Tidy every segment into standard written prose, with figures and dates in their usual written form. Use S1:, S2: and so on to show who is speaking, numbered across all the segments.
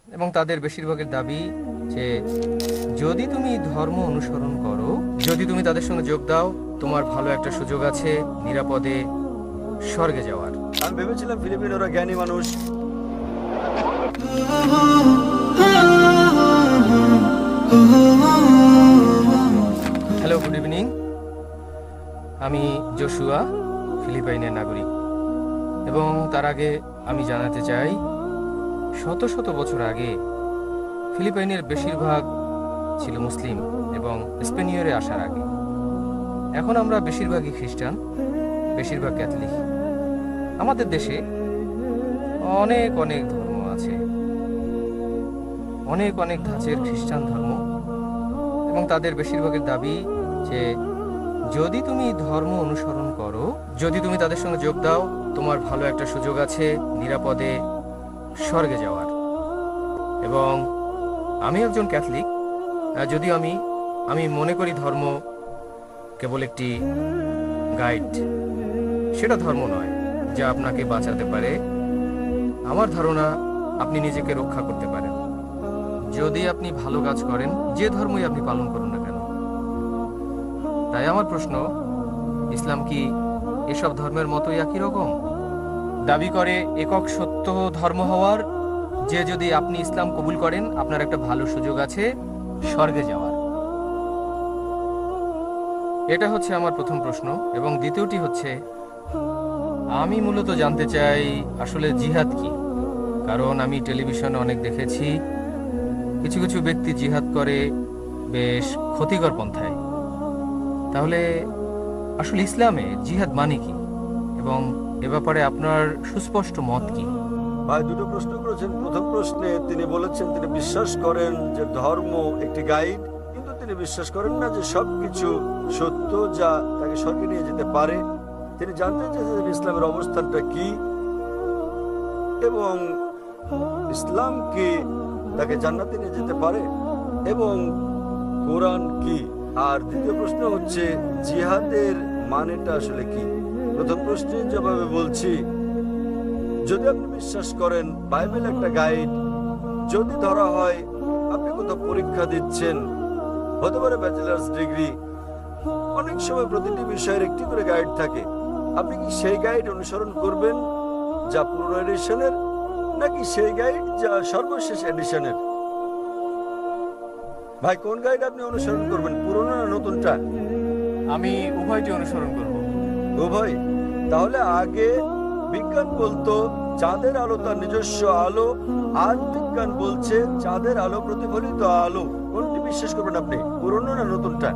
S1: এবং তাদের বেশিরভাগের দাবি যে যদি তুমি ধর্ম অনুসরণ করো, যদি তুমি তাদের সঙ্গে যোগ দাও, তোমার ভালো একটা সুযোগ আছে নিরাপদে স্বর্গে যাওয়ার।
S2: আমি ভেবেছিলাম ফিলিপিনোরা জ্ঞানী মানুষ।
S1: Hello, good evening. আমি জোশুয়া, ফিলিপাইনের নাগরিক। এবং তার আগে আমি জানাতে চাই, শত শত বছর আগে ফিলিপাইনের বেশিরভাগ ছিল মুসলিম এবং স্পেনীয়রে আসার আগে। এখন আমরা বেশিরভাগই খ্রিস্টান, বেশিরভাগ ক্যাথলিক। আমাদের দেশে অনেক অনেক ধর্ম আছে, অনেক অনেক ধাঁচের খ্রিস্টান ধর্ম, এবং তাদের বেশিরভাগের দাবি যে যদি তুমি ধর্ম অনুসরণ করো, যদি তুমি তাদের সঙ্গে যোগ দাও, তোমার ভালো একটা সুযোগ আছে নিরাপদে স্বর্গে যাওয়ার। এবং আমি একজন ক্যাথলিক, যদিও আমি মনে করি ধর্ম কেবল একটি গাইড, সেটা ধর্ম নয় যা আপনাকে বাঁচাতে পারে। আমার ধারণা আপনি নিজেকে রক্ষা করতে পারেন যদি আপনি ভালো কাজ করেন, যে ধর্মই আপনি পালন করুন না কেন। তাই আমার প্রশ্ন, ইসলাম কি এসব ধর্মের মতোই একই রকম দাবি করে একক সত্য ধর্ম হওয়ার, যে যদি আপনি ইসলাম কবুল করেন আপনার একটা ভালো সুযোগ আছে স্বর্গে যাওয়ার? এটা হচ্ছে আমার প্রথম প্রশ্ন। এবং দ্বিতীয়টি হচ্ছে, আমি মূলত জানতে চাই আসলে জিহাদ কি। কারণ আমি টেলিভিশনে অনেক দেখেছি কিছু কিছু ব্যক্তি জিহাদ করে বেশ ক্ষতিকর পন্থায়। তাহলে আসলে ইসলামে জিহাদ মানে কি, এবং এ ব্যাপারে আপনার সুস্পষ্ট মত কি?
S2: ভাই দুটো প্রশ্ন করেছেন। প্রথম প্রশ্নে তিনি বলেছেন তিনি বিশ্বাস করেন যে ধর্ম একটি গাইড, কিন্তু তিনি বিশ্বাস করেন না যে সবকিছু সত্য যা তাকে স্বর্গে নিয়ে যেতে পারে। তিনি জানতে চেয়েছেন ইসলামের অবস্থানটা কি এবং ইসলাম কি তাকে জান্নাতে নিয়ে যেতে পারে এবং কোরআন কি। আর দ্বিতীয় প্রশ্ন হচ্ছে জিহাদের মানেটা আসলে কি। প্রথম প্রশ্নের জবাবে বলছি, যদি আপনি বিশ্বাস করেন বাইবেল একটা গাইড, যদি ধরা হয় আপনি কোথাও পরীক্ষা দিচ্ছেন, হতে পারে ব্যাচেলার্স ডিগ্রি, অনেক সময় প্রতিটি বিষয়ের একটি করে গাইড থাকে, আপনি কি সেই গাইড অনুসরণ করবেন যা পুরনো এডিশনের, নাকি সেই গাইড যা সর্বশেষ এডিশনের? ভাই কোন গাইড আপনি অনুসরণ করবেন, পুরনো না নতুনটা?
S1: আমি উভয়টি অনুসরণ করব।
S2: উভয়? তাহলে আগে বিজ্ঞান বলতো চাঁদের আলো তার নিজস্ব আলো, আজ বিজ্ঞান বলছে চাঁদের আলো প্রতিফলিত আলো। কোনটি বিশ্বাস করবেন আপনি, পুরনো না নতুনটা?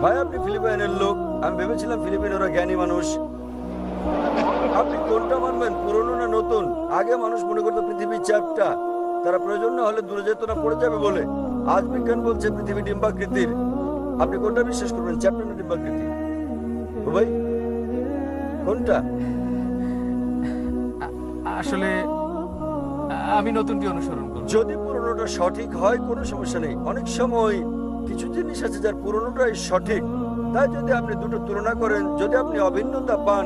S2: ভাই আপনি ফিলিপাইনের লোক, আমি ভেবেছিলাম ফিলিপিনোরা জ্ঞানী মানুষ। আপনি কোনটা মানবেন, পুরনো না নতুন? আগে মানুষ মনে করতো পৃথিবী চ্যাপ্টা, তারা প্রয়োজন না হলে দূরে যেত না, পড়ে যাবে বলে। আজ বিজ্ঞান বলছে পৃথিবী ডিম্বাকৃতির। আপনি কোনটা বিশ্বাস করবেন, চ্যাপ্টা না ডিম্বাকৃতি? ও ভাই কোনটা?
S1: আসলে আমি নতুনটি অনুসরণ করব।
S2: যদি পুরনোটা সঠিক হয় কোনো সমস্যা নেই। অনেক সময় কিছু জিনিস আছে যার পুরনোটাই সঠিক, তাই যদি আপনি দুটো তুলনা করেন, যদি আপনি অভিন্নতা পান,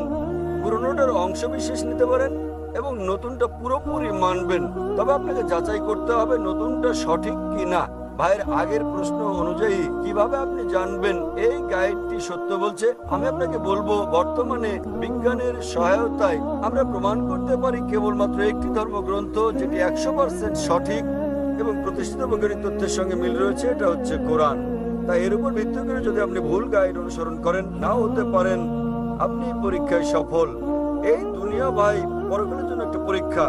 S2: পুরনোটার অংশ বিশেষ নিতে পারেন এবং নতুনটা পুরোপুরি মানবেন। তবে আপনাকে যাচাই করতে হবে নতুনটা সঠিক কিনা। ভাইয়ের আগের প্রশ্ন অনুযায়ী কিভাবে আপনি জানবেন এই গাইডটি সত্য বলছে? আমি আপনাকে বলবো, বর্তমানে বিজ্ঞানের সহায়তায় আমরা প্রমাণ করতে পারি কেবলমাত্র একটি ধর্মগ্রন্থ যেটি 100% সঠিক এবং প্রতিষ্ঠিত বৈজ্ঞানিক তথ্যের সঙ্গে মিল রয়েছে, এটা হচ্ছে কোরআন। তাই এর উপর ভিত্তি করে যদি আপনি ভুল গাইড অনুসরণ করেন, নাও হতে পারেন আপনি পরীক্ষায় সফল। এই দুনিয়া ভাই পরকালের জন্য একটা পরীক্ষা।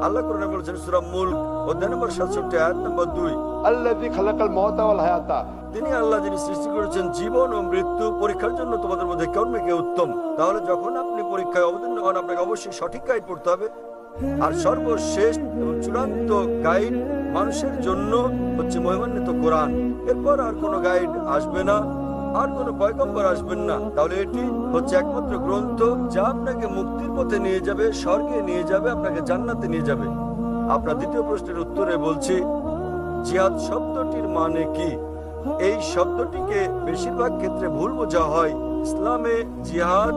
S2: আল্লাহ কোরআনে বলেছেন সূরা মুলক অধ্যায় নম্বর 67 আয়াত নম্বর 2,
S3: আল্লাযী খালাকাল মাউতা ওয়াল হায়াতা,
S2: তিনি আল্লাহ যিনি সৃষ্টি করেছেন জীবন ও মৃত্যু পরীক্ষার জন্য তোমাদের মধ্যে কোন মেকে উত্তম। তাহলে যখন আপনি পরীক্ষায় অবতীর্ণ হন, আপনাকে অবশ্যই সঠিক গাইড পড়তে হবে। আর সর্বশেষ এবং চূড়ান্ত গাইড মানুষের জন্য হচ্ছে মহিমান্বিত কোরআন। এরপর আর কোনো গাইড আসবে না, আর কোনো পয়গম্বর আসবেন না। তাহলে এটি হচ্ছে একমাত্র গ্রন্থ যা আপনাকে মুক্তির পথে নিয়ে যাবে, স্বর্গে নিয়ে যাবে, আপনাকে জান্নাতে নিয়ে যাবে। আপনার দ্বিতীয় প্রশ্নের উত্তরে বলছি, জিহাদ শব্দটির মানে কি? এই শব্দটিকে বেশিরভাগ ক্ষেত্রে ভুল বোঝা হয়। ইসলামে জিহাদ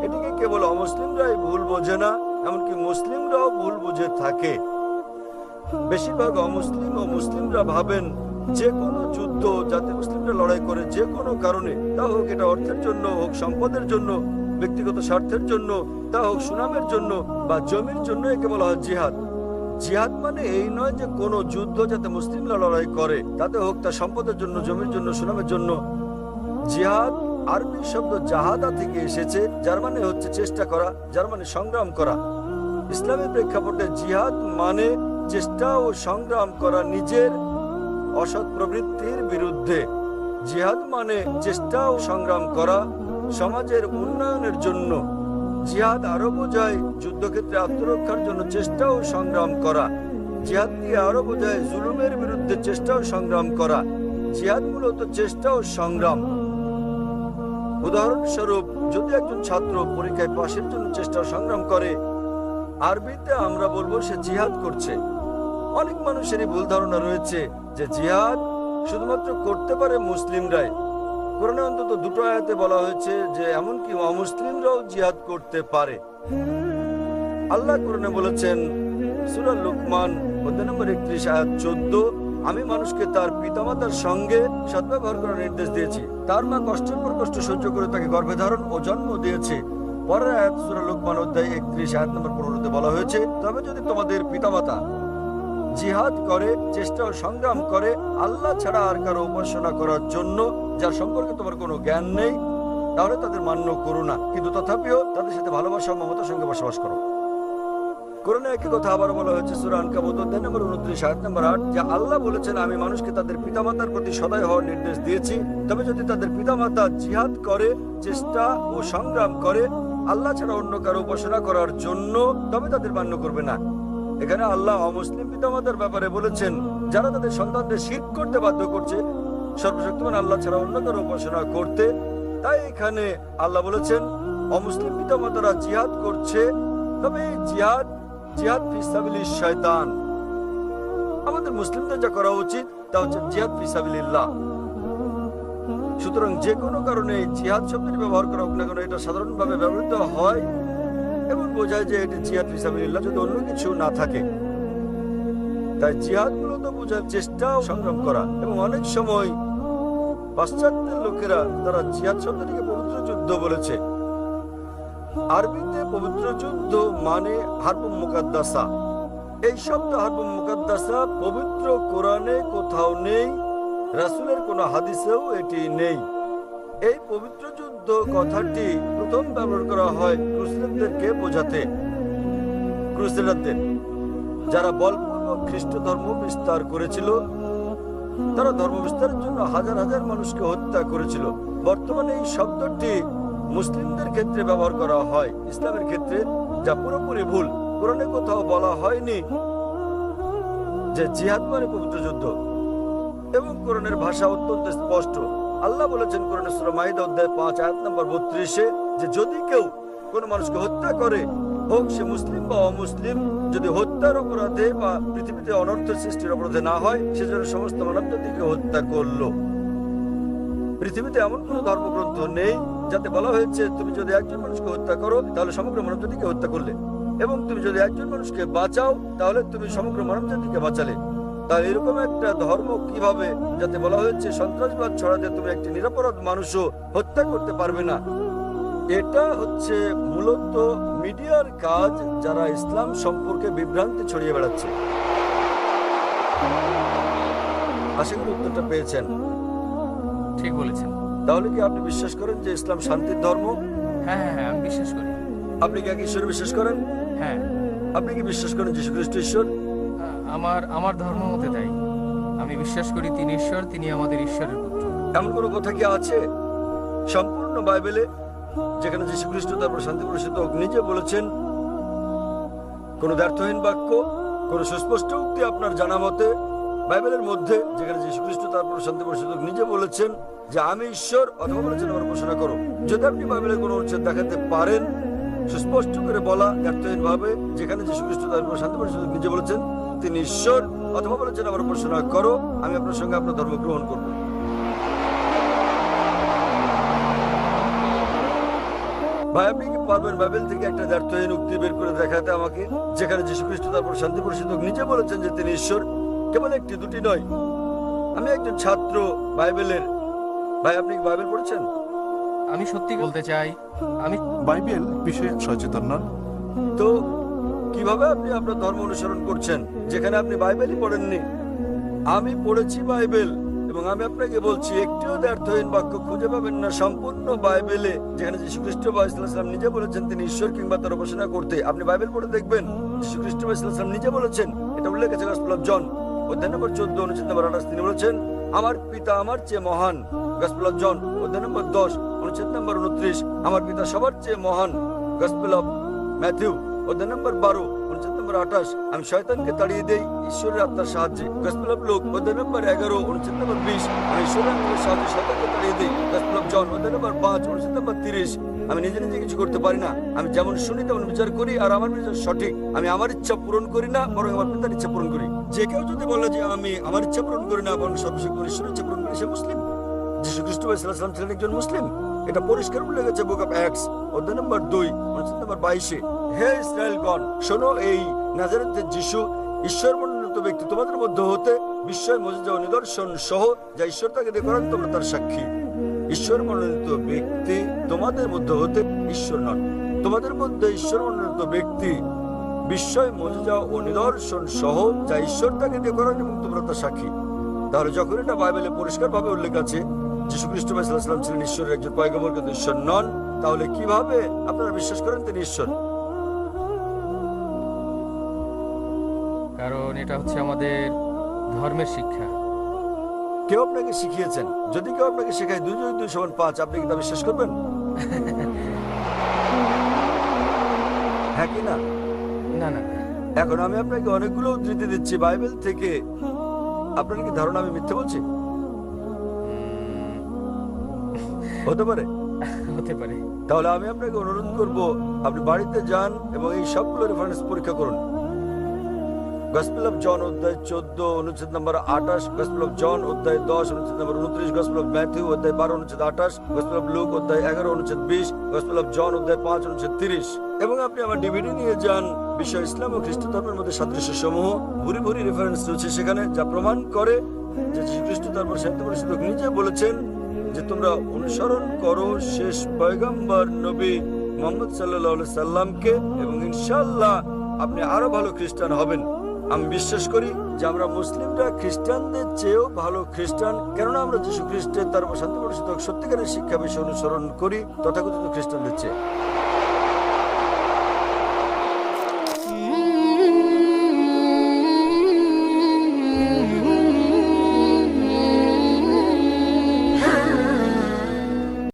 S2: এটিকে কেবল অমুসলিমরাই ভুল বোঝে না, এমনকি মুসলিমরাও ভুল বুঝে থাকে। বেশিরভাগ অমুসলিম ও মুসলিমরা ভাবেন যে কোনো যুদ্ধ যাতে মুসলিমরা লড়াই করে যে কোনো কারণে, তা হোক এটা অর্থের জন্য, হোক সম্পদের জন্য, ব্যক্তিগত স্বার্থের জন্য, তা হোক সুনামের জন্য বা জমির জন্য, একে বলা হয় জিহাদ। জিহাদ মানে এই নয় যে কোনো যুদ্ধ যাতে মুসলিমরা লড়াই করে, তাতে হোক তা সম্পদের জন্য, জমির জন্য, সুনামের জন্য। জিহাদ আরবি শব্দ জাহাদা থেকে এসেছে, যার মানে হচ্ছে চেষ্টা করা, যার মানে সংগ্রাম করা। ইসলামের প্রেক্ষাপটে জিহাদ মানে চেষ্টা ও সংগ্রাম করা নিজের অসৎ প্রবৃত্তির বিরুদ্ধে। জিহাদ মানে চেষ্টা ও সংগ্রাম করা সমাজের উন্নয়নের জন্য। জিহাদ আরো বোঝায় যুদ্ধক্ষেত্রে আত্মরক্ষার জন্য চেষ্টা ও সংগ্রাম করা। জিহাদ দিয়ে আরো বোঝায় জুলুমের বিরুদ্ধে চেষ্টা ও সংগ্রাম করা। জিহাদ মূলত চেষ্টা ও সংগ্রাম। উদাহরণস্বরূপ, যদি একজন ছাত্র পরীক্ষায় পাশের জন্য চেষ্টা ও সংগ্রাম করে, আরবিতে আমরা বলবো সে জিহাদ করছে। অনেক মানুষেরই ভুল ধারণা রয়েছে যে জিহাদ শুধুমাত্র করতে পারে মুসলিমরাই। কোরআনে অন্তত দুটো আয়াতে বলা হয়েছে যে এমনকি অমুসলিমরাও জিহাদ করতে পারে। আল্লাহ কোরআনে বলেছেন, সূরা লুকমান অধ্যায় নম্বর 31 আয়াত 14, আমি মানুষকে তার পিতামাতার সঙ্গে সদ্ব্যবহার করার নির্দেশ দিয়েছি। তার মা কষ্টের পর কষ্ট সহ্য করে তাকে গর্ভে ধারণ ও জন্ম দিয়েছে। পরের আয়াত সূরা লুকমান অধ্যায় 31 আয়াত নম্বর 15-তে বলা হয়েছে, তবে যদি তোমাদের পিতামাতা জিহাদ করে, চেষ্টা ও সংগ্রাম করে আল্লাহ ছাড়া আর কারো উপাসনা করার জন্য, যার সম্পর্কে তোমার কোনো জ্ঞান নেই, তাহলে তাদের মান্য করো না, কিন্তু তথাপিও তাদের সাথে ভালোবাসা ও মমতার সঙ্গে বসবাস করো। কোরআনে একই কথা আবার বলা হয়েছে সূরা আনকাবুত অধ্যায় নম্বর 29 আয়াত নম্বর 8, যে আল্লাহ বলেছেন, আমি মানুষকে তাদের পিতামাতার প্রতি সদয় হওয়ার নির্দেশ দিয়েছি, তবে যদি তাদের পিতামাতা জিহাদ করে, চেষ্টা ও সংগ্রাম করে আল্লাহ ছাড়া অন্য কারো উপাসনা করার জন্য, তবে তাদের মান্য করবে না। এখানে আল্লাহ অমুসলিম পিতামাতার ব্যাপারে বলেছেন, যারা তাদের সন্তানদের শিরক করতে বাধ্য করছে সর্বশক্তিমান আল্লাহ ছাড়া অন্য কারো উপাসনা করতে। তাই এখানে আল্লাহ বলেছেন অমুসলিম পিতামাতারা জিহাদ করছে, তবে এই জিহাদ ফি সাবিলিশ শয়তান। আমাদের মুসলিমদের যা করা উচিত তা হচ্ছে জিহাদ ফি সাবিলিল্লাহ। সুতরাং যে কোনো কারণে জিহাদ শব্দটি ব্যবহার করা হোক না কেন, এটা সাধারণভাবে ব্যবহৃত হয় এবং বোঝায় যে এটি জিহাদ ফি সাবিলিল্লাহ যদি অন্য কিছু না থাকে। তাই জিহাদ মূলত বোঝায় চেষ্টা ও সংগ্রাম করা। এবং অনেক সময় পাশ্চাত্যের লোকেরা তারা জিহাদ শব্দটিকে পবিত্র যুদ্ধ বলেছে। আরবিতে পবিত্র যুদ্ধ মানে হারবুম মুকাদ্দাসা। এই শব্দ হারবুম মুকাদ্দাসা পবিত্র কোরআনে কোথাও নেই, রাসূলের কোন হাদিসেও এটি নেই। এই পবিত্র যুদ্ধ কথাটি প্রথম ব্যবহার করা হয় ক্রুসেডারদেরকে বোঝাতে। ক্রুসেডারদের যারা বলপূর্বক খ্রিস্ট ধর্ম বিস্তার করেছিল, তারা ধর্ম বিস্তারের জন্য হাজার হাজার মানুষকে হত্যা করেছিল। বর্তমানে এই শব্দটি মুসলিমদের ক্ষেত্রে ব্যবহার করা হয় ইসলামের ক্ষেত্রে, যা পুরোপুরি ভুল। কোরআনে কোথাও বলা হয়নি যে জিহাদ মানে পবিত্র যুদ্ধ, এবং কোরআনের ভাষা অত্যন্ত স্পষ্ট। আল্লাহ বলেছেন কোরআনে সূরা মাইদা অধ্যায় 5 আয়াত নম্বর 32-এ, যে যদি কেউ কোনো মানুষকে হত্যা করে, হোক সে মুসলিম বা অমুসলিম, যদি হত্যার অপরাধে বা পৃথিবীতে অনর্থের সৃষ্টির অপরাধে না হয়, সেজন্য সমস্ত মানব জাতিকে হত্যা করলো। পৃথিবীতে এমন কোন ধর্মগ্রন্থ নেই যাতে বলা হয়েছে তুমি যদি একজন মানুষকে হত্যা করো তাহলে সমগ্র মানব জাতিকে হত্যা করলে, এবং তুমি যদি একজন মানুষকে বাঁচাও তাহলে তুমি সমগ্র মানব জাতিকে বাঁচালে। তাহলে এরকম একটা ধর্ম কিভাবে যাতে বলা হয়েছে সন্ত্রাসবাদ ছড়াতে তুমি একটি নিরপরাধ মানুষও হত্যা করতে পারবে না? এটা হচ্ছে মূলত মিডিয়ার কাজ, যারা ইসলাম সম্পর্কে বিভ্রান্তি ছড়িয়ে বেড়াচ্ছে। আশা করি উত্তরটা পেয়েছেন।
S1: ঠিক বলেছেন।
S2: তাহলে কি আপনি বিশ্বাস করেন যে ইসলাম শান্তির ধর্ম?
S1: হ্যাঁ হ্যাঁ হ্যাঁ, আমি বিশ্বাস করি।
S2: আপনি কি এক ঈশ্বরে বিশ্বাস করেন?
S1: হ্যাঁ।
S2: আপনি কি বিশ্বাস করেন যীশু খ্রিস্ট ঈশ্বর?
S1: আমার ধর্ম মতে তাই। আমি বিশ্বাস করি তিনি ঈশ্বর, তিনি আমাদের ঈশ্বরের পুত্র।
S2: এমন কোনো কথা কি আছে সম্পূর্ণ বাইবেলে যেখানে যীশু খ্রিস্ট তারপর শান্তি প্রসারিত হোক নিজে বলেছেন? কোন ব্যর্থহীন বাক্য, কোন সুস্পষ্ট উক্তি আপনার জানা মতে বাইবেলের মধ্যে যেখানে যীশু খ্রিস্ট তারপর শান্তি প্রসারিত হোক নিজে বলেছেন যে আমি ঈশ্বর, অথবা বলেছেন আমার উপাসনা করো? যদি আপনি বাইবেলের কোন অনুচ্ছেদ দেখাতে পারেন সুস্পষ্ট করে বলা ব্যর্থহীন ভাবে যেখানে যীশু খ্রিস্ট তারপর শান্তি প্রসারিত হোক নিজে বলেছেন তিনি ঈশ্বর, অথবা বলেছেন আমার উপাসনা করো, আমি আপনার সঙ্গে আপনার ধর্ম গ্রহণ করবো। ভাই আপনি কি পারবেন বাইবেল থেকে একটা দ্ব্যর্থহীন উক্তি বের করে দেখাতে আমাকে, যেখানে যীশু খ্রিস্ট তারপর শান্তি পরিষদক নিজে বলেছেন যে তিনি ঈশ্বর, কেবল একটি দুটি নয়। আমি একজন ছাত্র বাইবেলের। ভাই আপনি কি বাইবেল পড়েছেন?
S1: আমি সত্যি বলতে চাই, আমি
S4: বাইবেল বিষয়ে সচেতন নন।
S2: তো কিভাবে আপনি আপনার ধর্ম অনুসরণ করছেন যেখানে আপনি বাইবেলই পড়েননি? আমি পড়েছি বাইবেল, এবং আমি আপনাকে বলছি একটিও দ্ব্যর্থহীন বাক্য খুঁজে পাবেন না সম্পূর্ণ বাইবেলে যেখানে যীশু খ্রিস্ট বা ইসলাম নিজে বলেছেন তিনি ঈশ্বর কিংবা তার উপাসনা করতে। আপনি বাইবেল পড়ে দেখবেন যীশু খ্রিস্ট বা ইসলাম নিজে বলেছেন, এটা উল্লেখ আছে গসপেল অফ জন অধ্যায় নম্বর 14 অনুচ্ছেদ নম্বর 28। তিনি বলেছেন আমার পিতা আমার চেয়ে মহান। গসপেল অফ জন অধ্যায় নম্বর 10 অনুচ্ছেদ নম্বর 29। আমার পিতা সবার চেয়ে মহান। গসপেল অফ ম্যাথিউ অধ্যায় নম্বর 12 অনুচ্ছেদ নম্বর 28। আমি শয়তানকে তাড়িয়ে দেই ঈশ্বরের আত্মার সাহায্যে। গসপেল অফ লুক অধ্যায় নম্বর 11 অনুচ্ছেদ নম্বর 20। আমি ঈশ্বরের আত্মার সাহায্যে শয়তানকে তাড়িয়ে দেই। গসপেল অফ জন অধ্যায় নম্বর 5 অনুচ্ছেদ নম্বর 30। আমি নিজে নিজে কিছু করতে পারি না, আমি যেমন শুনি তেমন বিচার করি, আর আমার বিচার সঠিক। আমি আমার ইচ্ছা পূরণ করি না, বরং আমার পিতার ইচ্ছা পূরণ করি। যে কেউ যদি বলে যে আমি আমার ইচ্ছা পূরণ করি না, বরং সর্বশক্ত ঈশ্বরের ইচ্ছা পূরণ করি, সে মুসলিম। যীশু খ্রিস্ট সাল্লাল্লাহু ছিলেন একজন মুসলিম, এটা পরিষ্কার উল্লেখ আছে বুক অফ অ্যাক্টস অধ্যায় নম্বর 2 অনুচ্ছেদ নম্বর 22। হে ইসরায়েলগণ, শোনো, এই নাজারেতের যীশু ঈশ্বর মনোনীত ব্যক্তি তোমাদের মধ্যে হতে বিস্ময় মুজিজা ও নিদর্শন সহ যা ঈশ্বর তাকে দিয়ে করেন তোমরা তার সাক্ষী। ঈশ্বর মনোনীত ব্যক্তি তোমাদের মধ্যে হতে ঈশ্বর নন, তোমাদের মধ্যে ঈশ্বর মনোনীত ব্যক্তি বিস্ময় মুজিজা ও নিদর্শন সহ যা ঈশ্বর তাকে দিয়ে করেন এবং তোমরা তার সাক্ষী। তাহলে যখন এটা বাইবেলে পরিষ্কারভাবে উল্লেখ আছে যীশু খ্রিস্ট সাল্লাল্লাহু ছিলেন ঈশ্বরের একজন পয়গম্বর কিন্তু ঈশ্বর নন, তাহলে কিভাবে আপনারা বিশ্বাস করেন তিনি ঈশ্বর?
S1: কারণ এটা হচ্ছে আমাদের ধর্মের শিক্ষা।
S2: কেউ আপনাকে শিখিয়েছেন, যদি কেউ আপনাকে শেখায় 2 + 2 = 5, আপনি কি তা বিশ্বাস করবেন? হ্যাঁ কি না?
S1: না না,
S2: এখন আমি আপনাকে অনেকগুলো উদ্ধৃতি দিচ্ছি বাইবেল থেকে, আপনার কি ধারণা আমি মিথ্যে বলছি? হতে পারে।
S1: হতে পারে।
S2: তাহলে আমি আপনাকে অনুরোধ করব আপনি বাড়িতে যান এবং এই সবগুলো রেফারেন্স পরীক্ষা করুন। গসপেল অফ জন অধ্যায় 14 অনুচ্ছেদ নম্বর 28, গসপেল অফ জন অধ্যায় 10 অনুচ্ছেদ নম্বর 29, গসপেল অফ ম্যাথিউ অধ্যায় 12 অনুচ্ছেদ 28, গসপেল অফ লুক অধ্যায় 11 অনুচ্ছেদ 20, গসপেল অফ জন অধ্যায় 5 অনুচ্ছেদ 30। এবং আপনি আমার ডিভিডি নিয়ে যান, বিষয় ইসলাম ও খ্রিস্ট ধর্মের মধ্যে সাদৃশ্য সমূহ, ভুরি ভুরি রেফারেন্স রয়েছে সেখানে যা প্রমাণ করে যে যীশু খ্রিস্ট তারপর শান্তি পরিষদক নিজে বলেছেন যে তোমরা অনুসরণ করো শেষ পয়গম্বর নবী মুহাম্মদ সাল্লাল্লাহু আলাইহি সাল্লামকে, এবং ইনশাআল্লাহ আপনি আরো ভালো খ্রিস্টান হবেন। আমি বিশ্বাস করি যে আমরা মুসলিমরা খ্রিস্টানদের চেয়েও ভালো খ্রিস্টান, কেননা আমরা যীশু খ্রিস্টের তারপর শান্তি পরিষদক সত্যিকারের শিক্ষা বিষয় অনুসরণ করি তথাকথিত খ্রিস্টানদের চেয়ে।